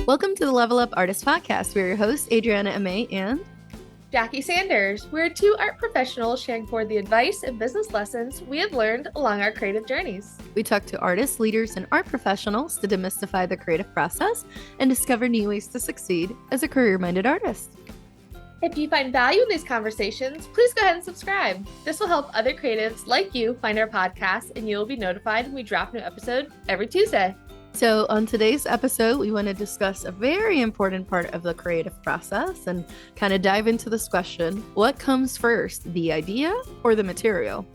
Welcome to the Level Up Artist Podcast. We're your hosts, Adriana M.A. and Jackie Sanders. We're two art professionals sharing forward the advice and business lessons we have learned along our creative journeys. We talk to artists, leaders, and art professionals to demystify the creative process and discover new ways to succeed as a career-minded artist. If you find value in these conversations, please go ahead and subscribe. This will help other creatives like you find our podcast, and you will be notified when we drop a new episode every Tuesday. So on today's episode, we want to discuss a very important part of the creative process and kind of dive into this question: what comes first, the idea or the material?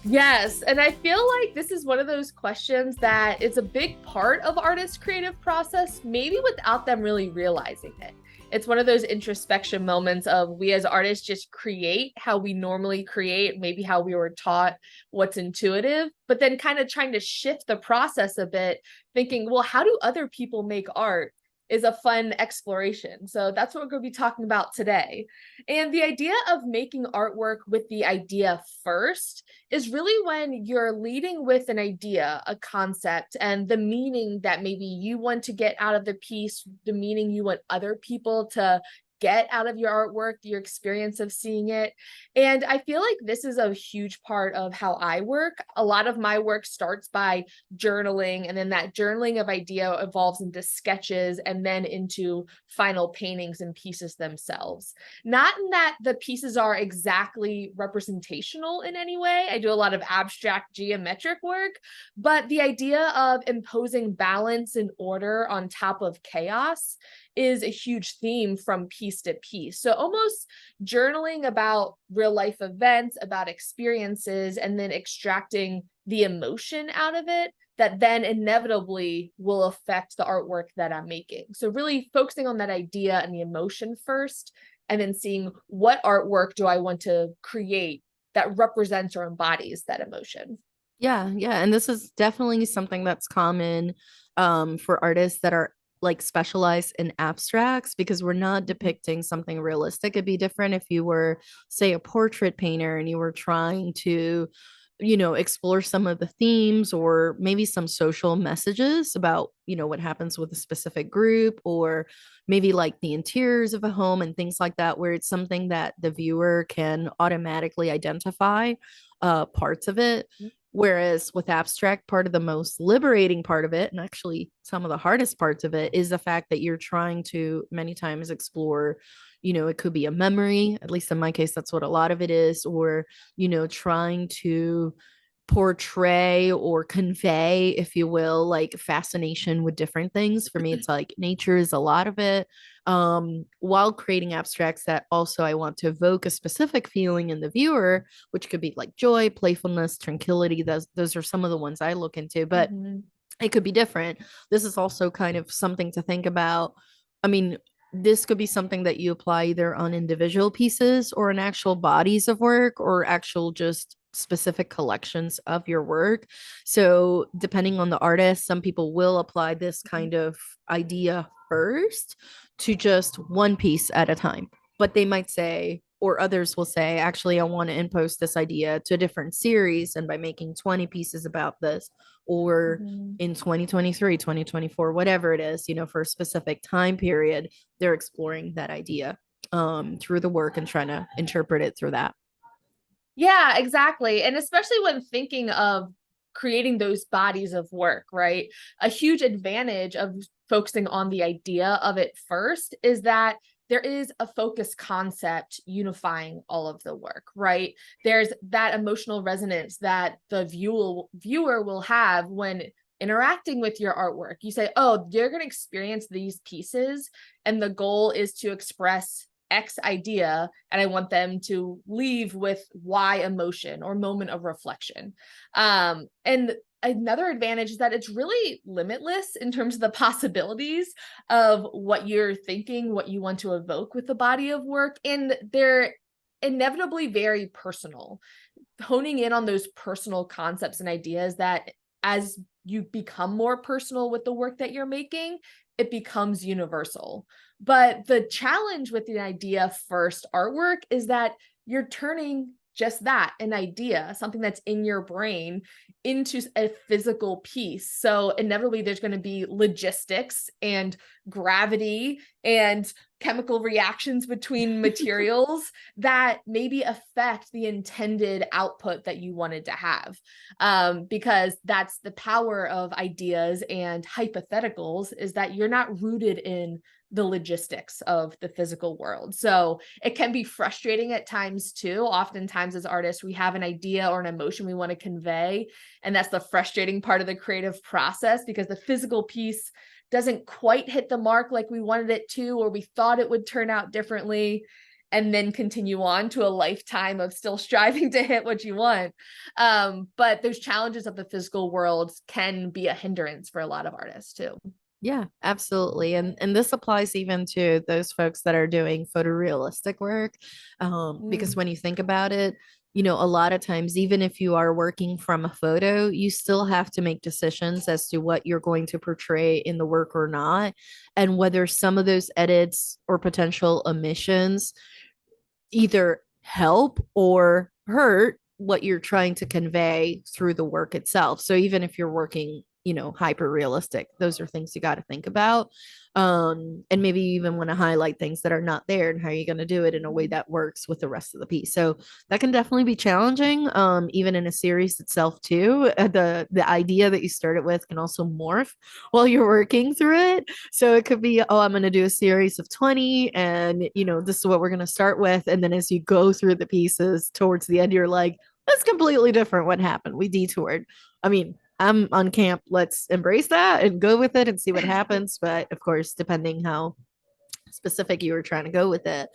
Yes, and I feel like this is one of those questions that it's a big part of artists' creative process, maybe without them really realizing it. It's one of those introspection moments of we as artists just create how we normally create, maybe how we were taught what's intuitive, but then kind of trying to shift the process a bit, thinking, well, how do other people make art? Is a fun exploration. So that's what we're going to be talking about today. And the idea of making artwork with the idea first is really when you're leading with an idea, a concept, and the meaning that maybe you want to get out of the piece, the meaning you want other people to get out of your artwork, your experience of seeing it. And I feel like this is a huge part of how I work. A lot of my work starts by journaling, and then that journaling of idea evolves into sketches and then into final paintings and pieces themselves. Not in that the pieces are exactly representational in any way. I do a lot of abstract geometric work, but the idea of imposing balance and order on top of chaos is a huge theme from piece to piece. So almost journaling about real life events, about experiences, and then extracting the emotion out of it that then inevitably will affect the artwork that I'm making. So really focusing on that idea and the emotion first, and then seeing what artwork do I want to create that represents or embodies that emotion. Yeah. And this is definitely something that's common for artists that are like specialized in abstracts, because we're not depicting something realistic. It'd be different if you were, say, a portrait painter and you were trying to, explore some of the themes or maybe some social messages about, what happens with a specific group, or maybe like the interiors of a home and things like that, where it's something that the viewer can automatically identify parts of it. Whereas with abstract, part of the most liberating part of it, and actually some of the hardest parts of it, is the fact that you're trying to many times explore, it could be a memory, at least in my case, that's what a lot of it is, or, trying to portray or convey, if you will, like fascination with different things. For me, it's like nature is a lot of it. While creating abstracts that also I want to evoke a specific feeling in the viewer, which could be like joy, playfulness, tranquility. Those are some of the ones I look into, but it could be different. This is also kind of something to think about. I mean, this could be something that you apply either on individual pieces or on actual bodies of work or actual just specific collections of your work. So depending on the artist, some people will apply this kind of idea first to just one piece at a time. But they might say, or others will say, actually, I want to impose this idea to a different series. And by making 20 pieces about this, or in 2023, 2024, whatever it is, for a specific time period, they're exploring that idea through the work and trying to interpret it through that. Yeah, exactly. And especially when thinking of creating those bodies of work, right? A huge advantage of focusing on the idea of it first is that there is a focus concept unifying all of the work, right? There's that emotional resonance that the viewer will have when interacting with your artwork. You say, oh, you're going to experience these pieces, and the goal is to express X idea, and I want them to leave with Y emotion or moment of reflection. And another advantage is that it's really limitless in terms of the possibilities of what you're thinking, what you want to evoke with the body of work. And they're inevitably very personal, honing in on those personal concepts and ideas that as you become more personal with the work that you're making, it becomes universal. But the challenge with the idea first artwork is that you're turning just that, an idea, something that's in your brain, into a physical piece. So inevitably there's going to be logistics and gravity and chemical reactions between materials that maybe affect the intended output that you wanted to have. Because that's the power of ideas and hypotheticals, is that you're not rooted in the logistics of the physical world. So it can be frustrating at times too. Oftentimes as artists, we have an idea or an emotion we want to convey. And that's the frustrating part of the creative process, because the physical piece doesn't quite hit the mark like we wanted it to, or we thought it would turn out differently, and then continue on to a lifetime of still striving to hit what you want. But those challenges of the physical world can be a hindrance for a lot of artists too. Yeah, absolutely. And this applies even to those folks that are doing photorealistic work. Because Mm. when you think about it, you know, a lot of times, even if you are working from a photo, you still have to make decisions as to what you're going to portray in the work or not, and whether some of those edits or potential omissions either help or hurt what you're trying to convey through the work itself. So even if you're working, you know, hyper realistic, those are things you got to think about. And maybe you even want to highlight things that are not there, and how you're going to do it in a way that works with the rest of the piece. So that can definitely be challenging, even in a series itself too. The idea that you started with can also morph while you're working through it. So it could be, oh, I'm going to do a series of 20, and, you know, this is what we're going to start with. And then as you go through the pieces towards the end, you're like, that's completely different. What happened? We detoured. I mean, I'm on camp. Let's embrace that and go with it and see what happens. But of course, depending how specific you were trying to go with it,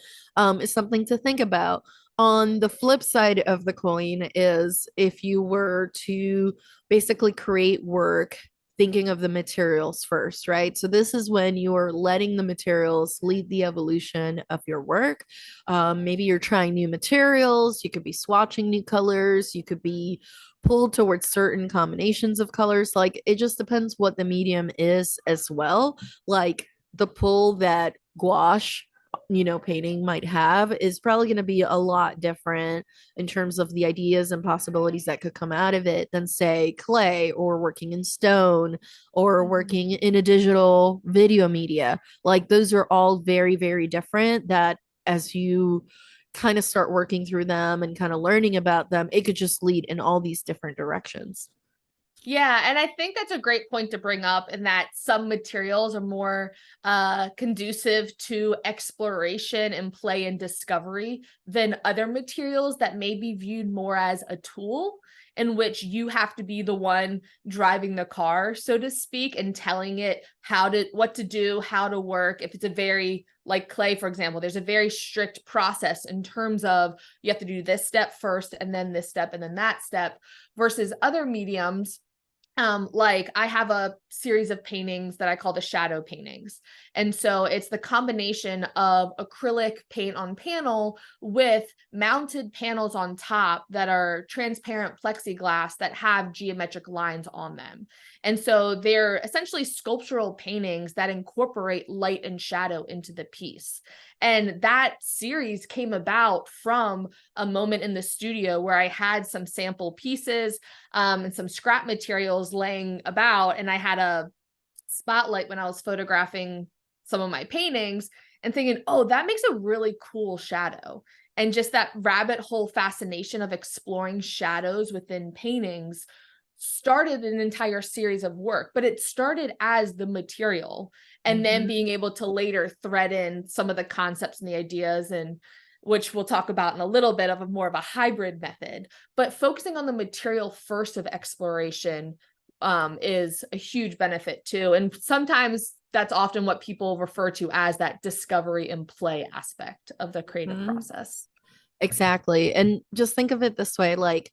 is something to think about. On the flip side of the coin is if you were to basically create work thinking of the materials first, right? So this is when you're letting the materials lead the evolution of your work. Maybe you're trying new materials, you could be swatching new colors, you could be pulled towards certain combinations of colors. Like it just depends what the medium is as well. Like the pull that gouache, you know, painting might have is probably going to be a lot different in terms of the ideas and possibilities that could come out of it than say clay, or working in stone, or Mhm. working in a digital video media. Like those are all very, very different, that as you kind of start working through them and kind of learning about them, it could just lead in all these different directions. Yeah, and I think that's a great point to bring up, in that some materials are more conducive to exploration and play and discovery than other materials that may be viewed more as a tool, in which you have to be the one driving the car, so to speak, and telling it what to do, how to work. If it's a very, like clay, for example, there's a very strict process in terms of you have to do this step first, and then this step, and then that step, versus other mediums. Like I have a series of paintings that I call the shadow paintings. And so it's the combination of acrylic paint on panel with mounted panels on top that are transparent plexiglass that have geometric lines on them. And so they're essentially sculptural paintings that incorporate light and shadow into the piece. And that series came about from a moment in the studio where I had some sample pieces, and some scrap materials laying about. And I had a spotlight when I was photographing some of my paintings, and thinking, oh, that makes a really cool shadow. And just that rabbit hole fascination of exploring shadows within paintings started an entire series of work, but it started as the material, and then Mm-hmm. being able to later thread in some of the concepts and the ideas, and which we'll talk about in a little bit, of a more of a hybrid method. But focusing on the material first of exploration is a huge benefit too. And sometimes that's often what people refer to as that discovery and play aspect of the creative Mm-hmm. process. Exactly. And just think of it this way, like,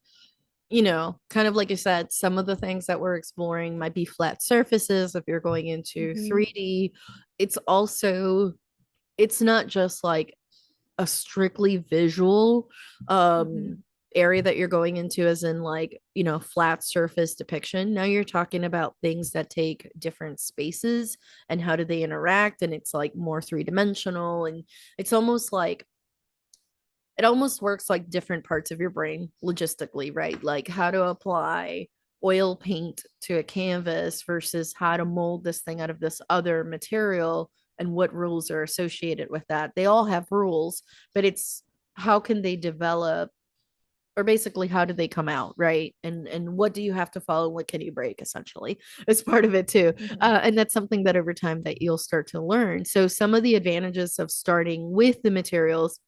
you know, kind of like you said, some of the things that we're exploring might be flat surfaces if you're going into Mm-hmm. 3D. It's also, it's not just like a strictly visual Mm-hmm. area that you're going into, as in like, you know, flat surface depiction. Now you're talking about things that take different spaces and how do they interact, and it's like more three-dimensional, and it's almost like it almost works like different parts of your brain logistically, right? Like how to apply oil paint to a canvas versus how to mold this thing out of this other material and what rules are associated with that. They all have rules, but it's how can they develop, or basically how do they come out, right? And what do you have to follow, what can you break, essentially, as part of it too. Mhm. And that's something that over time that you'll start to learn. So some of the advantages of starting with the materials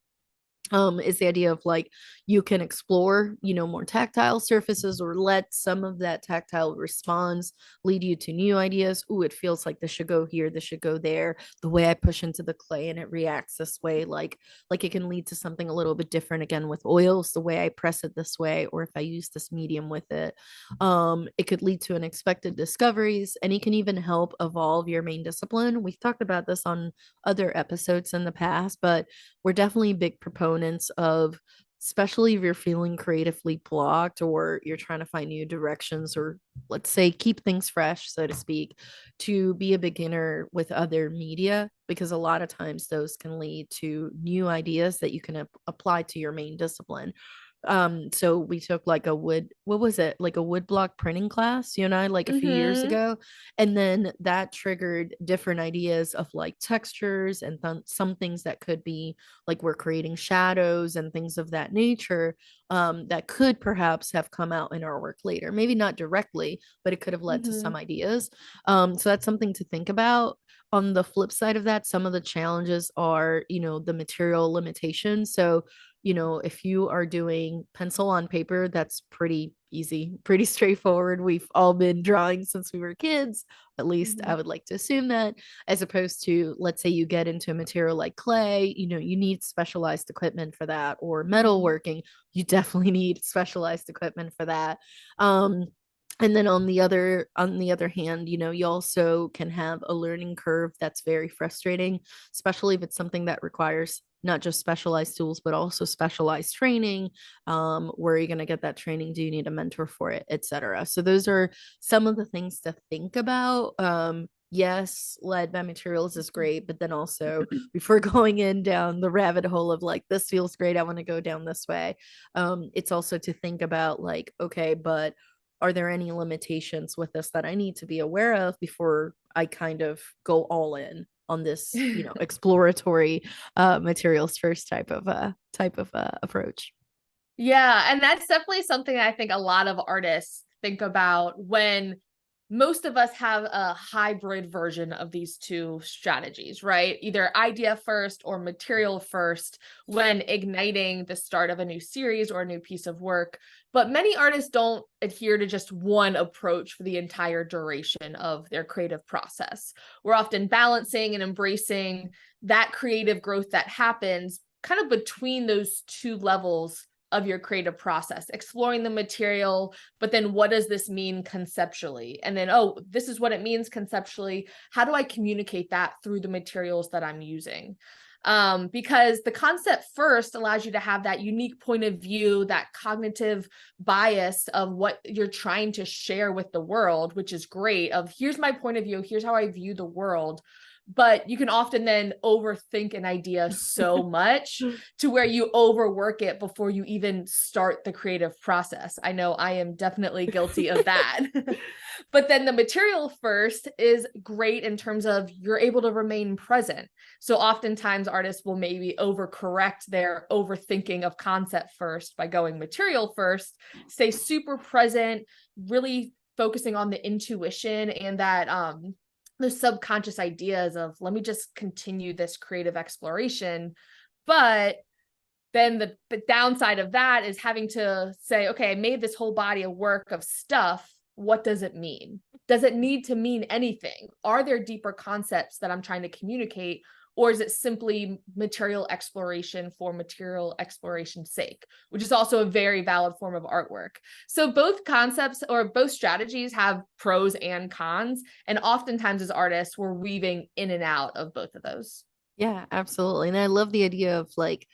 is the idea of like you can explore, more tactile surfaces, or let some of that tactile response lead you to new ideas. Ooh, it feels like this should go here, this should go there. The way I push into the clay and it reacts this way, like it can lead to something a little bit different. Again, with oils, the way I press it this way, or if I use this medium with it, it could lead to unexpected discoveries, and it can even help evolve your main discipline. We've talked about this on other episodes in the past, but we're definitely big proponents of, especially if you're feeling creatively blocked or you're trying to find new directions, or let's say keep things fresh, so to speak, to be a beginner with other media, because a lot of times those can lead to new ideas that you can apply to your main discipline. So we took like a wood, what was it, like a wood block printing class, you and I, like a few years Mhm. ago, and then that triggered different ideas of like textures and some things that could be like we're creating shadows and things of that nature, that could perhaps have come out in our work later, maybe not directly, but it could have led to some Mhm. ideas. So that's something to think about. On the flip side of that, some of the challenges are, the material limitations. So if you are doing pencil on paper, that's pretty easy, pretty straightforward. We've all been drawing since we were kids. At least I Mhm. would like to assume that, as opposed to, let's say you get into a material like clay, you need specialized equipment for that, or Mhm. metalworking, you definitely need specialized equipment for that. And then on the other hand, you also can have a learning curve that's very frustrating, especially if it's something that requires not just specialized tools but also specialized training. Where are you going to get that training? Do you need a mentor for it, etc.? So those are some of the things to think about. Yes, lead by materials is great, but then also before going in down the rabbit hole of like this feels great, I want to go down this way, it's also to think about like, okay, but are there any limitations with this that I need to be aware of before I kind of go all in on this, exploratory materials first type of approach. Yeah, and that's definitely something I think a lot of artists think about when most of us have a hybrid version of these two strategies, right? Either idea first or material first when igniting the start of a new series or a new piece of work. But many artists don't adhere to just one approach for the entire duration of their creative process. We're often balancing and embracing that creative growth that happens kind of between those two levels of your creative process, exploring the material, but then what does this mean conceptually? And then, oh, this is what it means conceptually. How do I communicate that through the materials that I'm using? Because the concept first allows you to have that unique point of view, that cognitive bias of what you're trying to share with the world, which is great. Of here's my point of view, here's how I view the world. But you can often then overthink an idea so much to where you overwork it before you even start the creative process. I know I am definitely guilty of that. But then the material first is great in terms of you're able to remain present. So oftentimes artists will maybe overcorrect their overthinking of concept first by going material first, stay super present, really focusing on the intuition and that the subconscious ideas of let me just continue this creative exploration. But then the downside of that is having to say, okay, I made this whole body of work of stuff. What does it mean? Does it need to mean anything? Are there deeper concepts that I'm trying to communicate? Or is it simply material exploration for material exploration's sake, which is also a very valid form of artwork? So both concepts or both strategies have pros and cons. And oftentimes as artists, we're weaving in and out of both of those. Yeah, absolutely. And I love the idea of like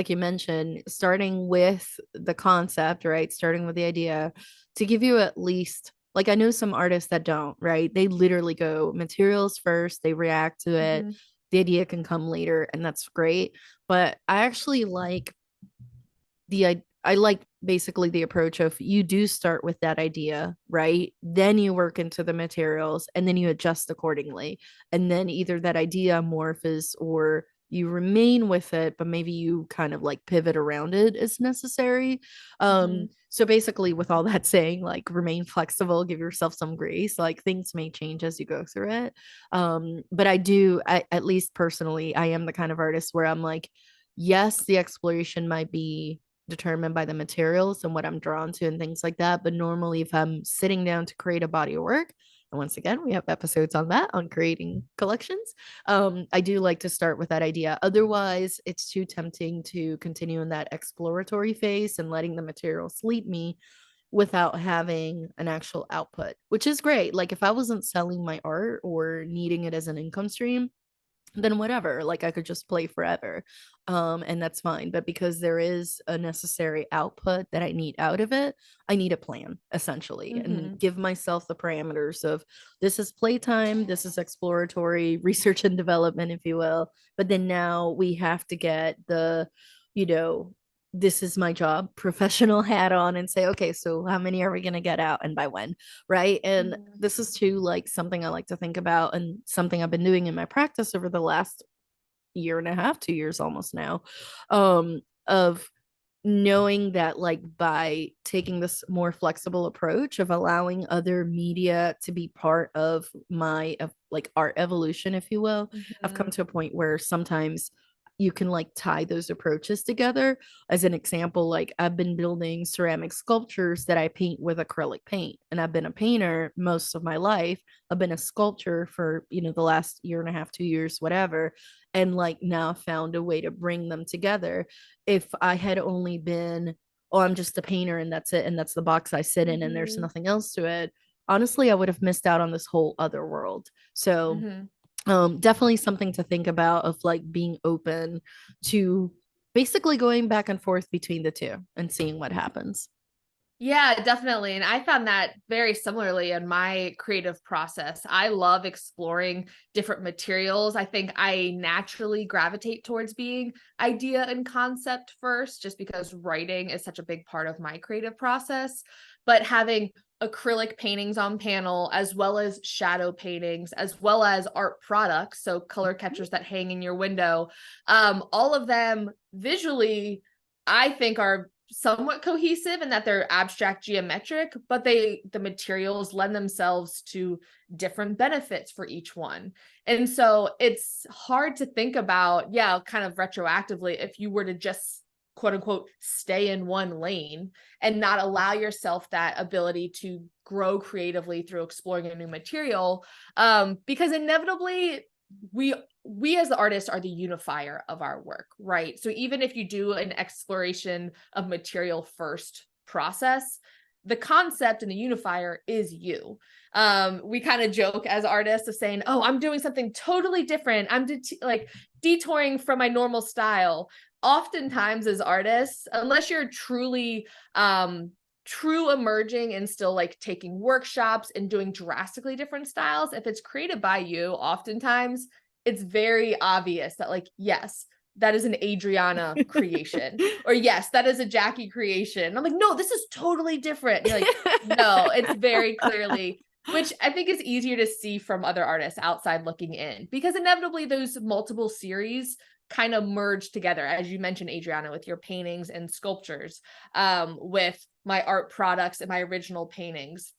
you mentioned, starting with the concept, right? Starting with the idea to give you at least, like, I know some artists that don't, right? They literally go materials first, they react to it. Mm-hmm. The idea can come later, and that's great. But I actually like I like basically the approach of you do start with that idea, right? Then you work into the materials and then you adjust accordingly. And then either that idea morphs or you remain with it, but maybe you kind of like pivot around it as necessary. Mm-hmm. So basically, with all that saying, like remain flexible, give yourself some grace. Like things may change as you go through it. But at least personally, I am the kind of artist where I'm like, yes, the exploration might be determined by the materials and what I'm drawn to and things like that. But normally, if I'm sitting down to create a body of work, and once again, we have episodes on that, on creating collections. I do like to start with that idea. Otherwise, it's too tempting to continue in that exploratory phase and letting the materials lead me without having an actual output, which is great. Like if I wasn't selling my art or needing it as an income stream, then whatever, like I could just play forever, and that's fine. But because there is a necessary output that I need out of it, I need a plan essentially and Mm-hmm. give myself the parameters of this is playtime, this is exploratory research and development, if you will, but then now we have to get the, you know, this is my job professional hat on and say, okay, so how many are we going to get out and by when? Right. And Mm-hmm. this is too like something I like to think about and something I've been doing in my practice over the last year and a half, 2 years almost now, of knowing that like by taking this more flexible approach of allowing other media to be part of my of like art evolution, if you will, I've come Mm-hmm. to a point where sometimes you can like tie those approaches together. As an example, like I've been building ceramic sculptures that I paint with acrylic paint, and I've been a painter most of my life. I've been a sculptor for, the last year and a half, 2 years, whatever, and like now found a way to bring them together. If I had only been, oh, I'm just a painter and that's it, and that's the box I sit in, and there's Mm-hmm. nothing else to it, honestly, I would have missed out on this whole other world. So, Mm-hmm. definitely something to think about of like being open to basically going back and forth between the two and seeing what happens. Yeah, definitely. And I found that very similarly in my creative process. I love exploring different materials. I think I naturally gravitate towards being idea and concept first, just because writing is such a big part of my creative process. But having acrylic paintings on panel, as well as shadow paintings, as well as art products, so color catchers that hang in your window, all of them visually, I think are somewhat cohesive in that they're abstract geometric, but the materials lend themselves to different benefits for each one. And so it's hard to think about, yeah, kind of retroactively, if you were to just quote unquote stay in one lane and not allow yourself that ability to grow creatively through exploring a new material, because inevitably we we as the artists are the unifier of our work, right? So even if you do an exploration of material first process, the concept and the unifier is you. We kind of joke as artists of saying, oh, I'm doing something totally different, I'm like detouring from my normal style. Oftentimes as artists, unless you're truly true emerging and still like taking workshops and doing drastically different styles, if it's created by you, oftentimes it's very obvious that like, yes, that is an Adriana creation, or yes, that is a Jackie creation. I'm like, no, this is totally different. And you're like, no, it's very clearly, which I think is easier to see from other artists outside looking in, because inevitably those multiple series kind of merge together, as you mentioned, Adriana, with your paintings and sculptures, with my art products and my original paintings.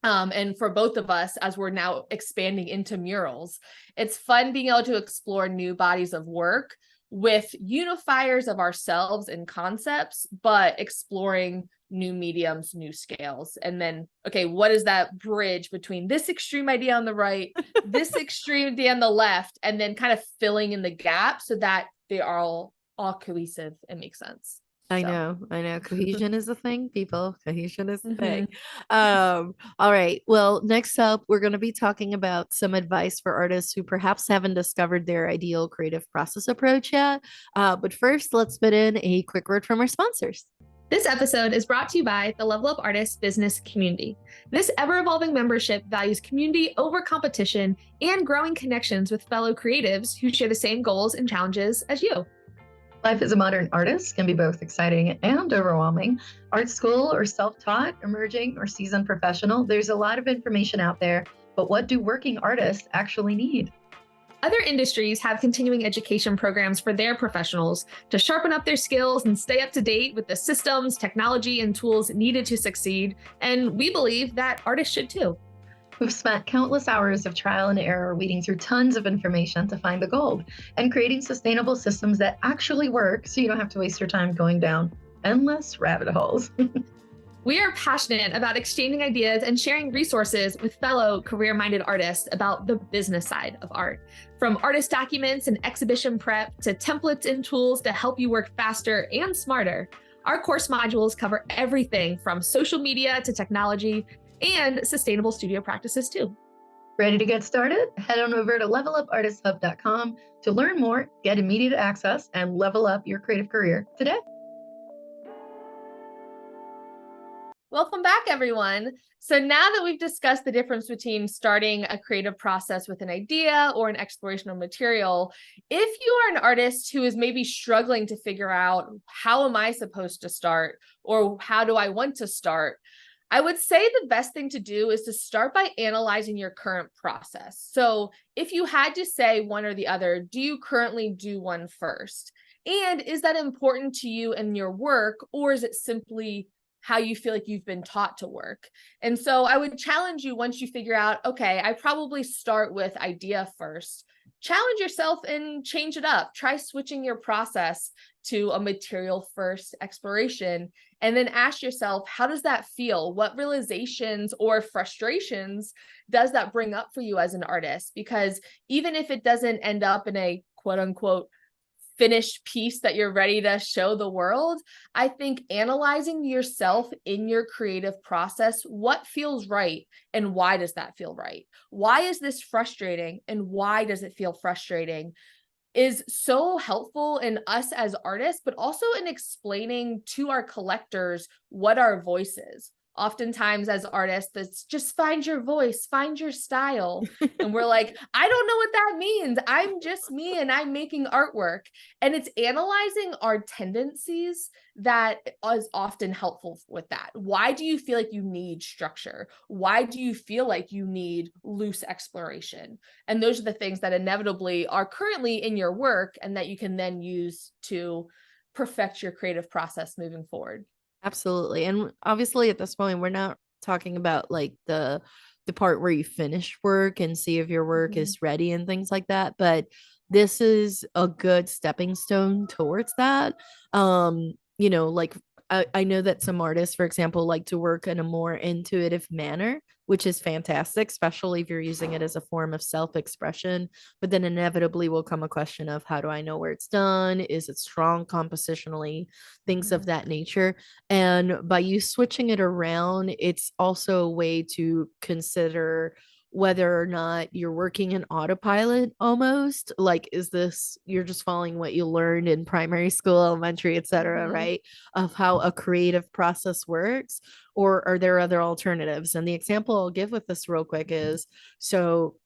And for both of us, as we're now expanding into murals, it's fun being able to explore new bodies of work with unifiers of ourselves and concepts, but exploring new mediums, new scales. And then, okay, what is that bridge between this extreme idea on the right, this extreme idea on the left, and then kind of filling in the gap so that they are all cohesive and make sense. I So, know, I know. Cohesion is a thing, people. Cohesion is a thing. mm-hmm. All right. Well, next up, we're going to be talking about some advice for artists who perhaps haven't discovered their ideal creative process approach yet. But first, let's put in a quick word from our sponsors. This episode is brought to you by the Level Up Artists Business Community. This ever-evolving membership values community over competition and growing connections with fellow creatives who share the same goals and challenges as you. Life as a modern artist can be both exciting and overwhelming. Art school or self taught, emerging or seasoned professional, there's a lot of information out there, but what do working artists actually need? Other industries have continuing education programs for their professionals to sharpen up their skills and stay up to date with the systems, technology, and tools needed to succeed. And we believe that artists should too. We've spent countless hours of trial and error weeding through tons of information to find the gold and creating sustainable systems that actually work so you don't have to waste your time going down endless rabbit holes. We are passionate about exchanging ideas and sharing resources with fellow career minded artists about the business side of art. From artist documents and exhibition prep to templates and tools to help you work faster and smarter, our course modules cover everything from social media to technology and sustainable studio practices too. Ready to get started? Head on over to levelupartisthub.com to learn more, get immediate access, and level up your creative career today. Welcome back, everyone. So now that we've discussed the difference between starting a creative process with an idea or an explorational material, if you are an artist who is maybe struggling to figure out how am I supposed to start or how do I want to start, I would say the best thing to do is to start by analyzing your current process. So if you had to say one or the other, do you currently do one first? And is that important to you in your work, or is it simply how you feel like you've been taught to work? And so I would challenge you, once you figure out, okay, I probably start with idea first, challenge yourself and change it up. Try switching your process to a material first exploration. And then ask yourself, how does that feel? What realizations or frustrations does that bring up for you as an artist? Because even if it doesn't end up in a quote unquote finished piece that you're ready to show the world, I think analyzing yourself in your creative process, what feels right and why does that feel right? Why is this frustrating and why does it feel frustrating? Is so helpful in us as artists, but also in explaining to our collectors what our voice is. Oftentimes as artists, it's just find your voice, find your style. And we're like, I don't know what that means. I'm just me and I'm making artwork. And it's analyzing our tendencies that is often helpful with that. Why do you feel like you need structure? Why do you feel like you need loose exploration? And those are the things that inevitably are currently in your work and that you can then use to perfect your creative process moving forward. Absolutely. And obviously at this point, we're not talking about like the part where you finish work and see if your work is ready and things like that, but this is a good stepping stone towards that. Like I know that some artists, for example, like to work in a more intuitive manner, which is fantastic, especially if you're using it as a form of self-expression. But then inevitably will come a question of how do I know where it's done? Is it strong compositionally? Things of that nature. And by you switching it around, it's also a way to consider whether or not you're working in autopilot almost. Like, is this you're just following what you learned in primary school, elementary, etc., right? Of how a creative process works, or are there other alternatives? And the example I'll give with this real quick is so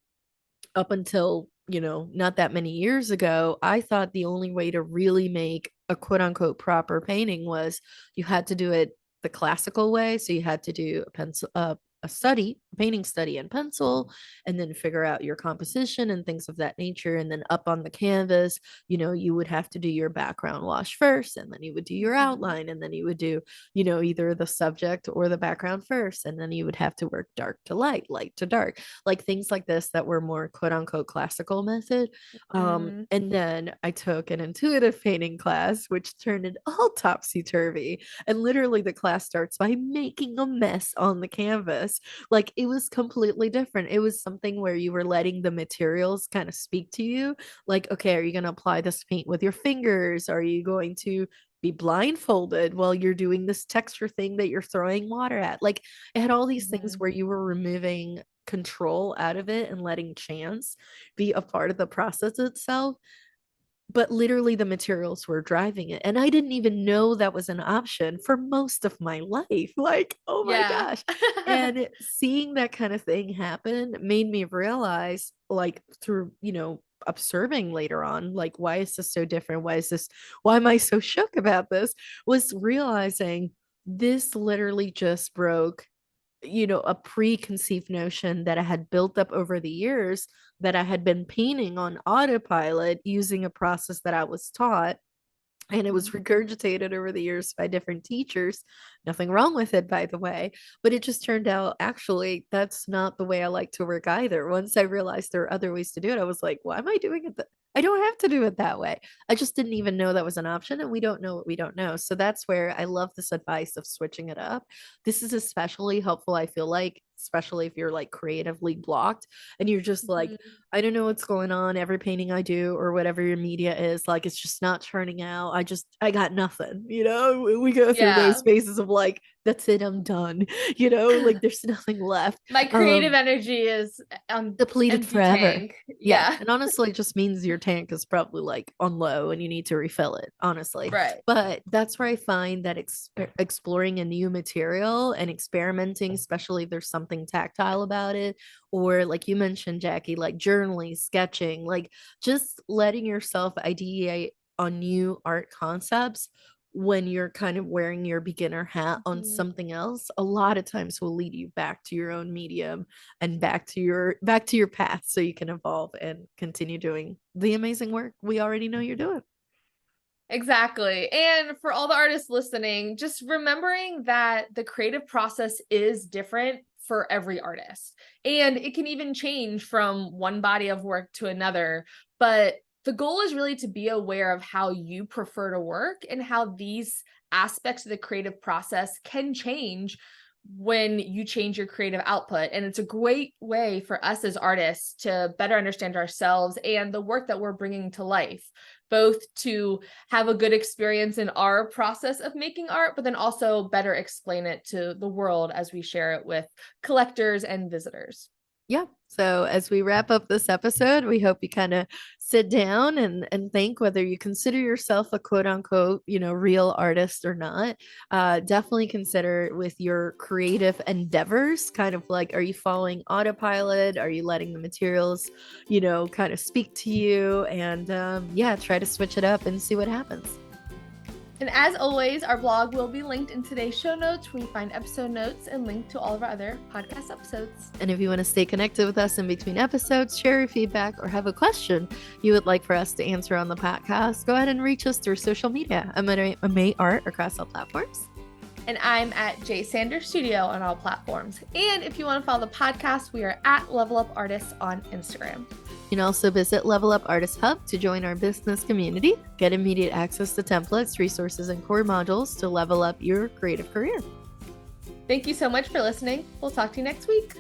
up until not that many years ago, I thought the only way to really make a quote unquote proper painting was you had to do it the classical way. So you had to do a pencil, a painting study in pencil, and then figure out your composition and things of that nature. And then up on the canvas, you would have to do your background wash first, and then you would do your outline, and then you would do, either the subject or the background first. And then you would have to work dark to light, light to dark, like things like this that were more quote unquote classical method. And then I took an intuitive painting class, which turned it all topsy turvy. And literally, the class starts by making a mess on the canvas. Like, it was completely different. It was something where you were letting the materials kind of speak to you. Like, okay, are you going to apply this paint with your fingers? Are you going to be blindfolded while you're doing this texture thing that you're throwing water at? Like, it had all these things where you were removing control out of it and letting chance be a part of the process itself, but literally the materials were driving it. And I didn't even know that was an option for most of my life. Like, oh my Yeah. gosh. And seeing that kind of thing happen made me realize, like, through, observing later on, like, why is this so different? Why am I so shook about this? Was realizing this literally just broke, a preconceived notion that I had built up over the years, that I had been painting on autopilot using a process that I was taught, and it was regurgitated over the years by different teachers. Nothing wrong with it, by the way, but it just turned out actually that's not the way I like to work either. Once I realized there are other ways to do it, I was like, why am I doing it? I don't have to do it that way. I just didn't even know that was an option, and we don't know what we don't know. So that's where I love this advice of switching it up. This is especially helpful, I feel like, especially if you're like creatively blocked and you're just like, Mhm. I don't know what's going on. Every painting I do or whatever your media is, like, it's just not turning out. I got nothing, we go through those Yeah. phases of like, that's it, I'm done, like there's nothing left. My creative energy is Depleted empty forever. tank. Yeah. Yeah. And honestly, it just means your tank is probably like on low and you need to refill it, honestly. Right. But that's where I find that exploring a new material and experimenting, especially if there's something tactile about it, or like you mentioned, Jackie, like journaling, sketching, like just letting yourself ideate on new art concepts when you're kind of wearing your beginner hat on Mhm. something else, a lot of times will lead you back to your own medium and back to your path, so you can evolve and continue doing the amazing work we already know you're doing. Exactly. And for all the artists listening, just remembering that the creative process is different for every artist. And it can even change from one body of work to another. But the goal is really to be aware of how you prefer to work and how these aspects of the creative process can change when you change your creative output. And it's a great way for us as artists to better understand ourselves and the work that we're bringing to life, both to have a good experience in our process of making art, but then also better explain it to the world as we share it with collectors and visitors. Yeah. So as we wrap up this episode, we hope you kind of sit down and think whether you consider yourself a quote unquote, real artist or not. Definitely consider with your creative endeavors, kind of like, are you following autopilot? Are you letting the materials, kind of speak to you? And yeah, try to switch it up and see what happens. And as always, our blog will be linked in today's show notes, where you find episode notes and link to all of our other podcast episodes. And if you want to stay connected with us in between episodes, share your feedback, or have a question you would like for us to answer on the podcast, go ahead and reach us through social media. I'm at May Art across all platforms. And I'm at J Sanders Studio on all platforms. And if you want to follow the podcast, we are at Level Up Artists on Instagram. You can also visit Level Up Artist Hub to join our business community, get immediate access to templates, resources, and core modules to level up your creative career. Thank you so much for listening. We'll talk to you next week.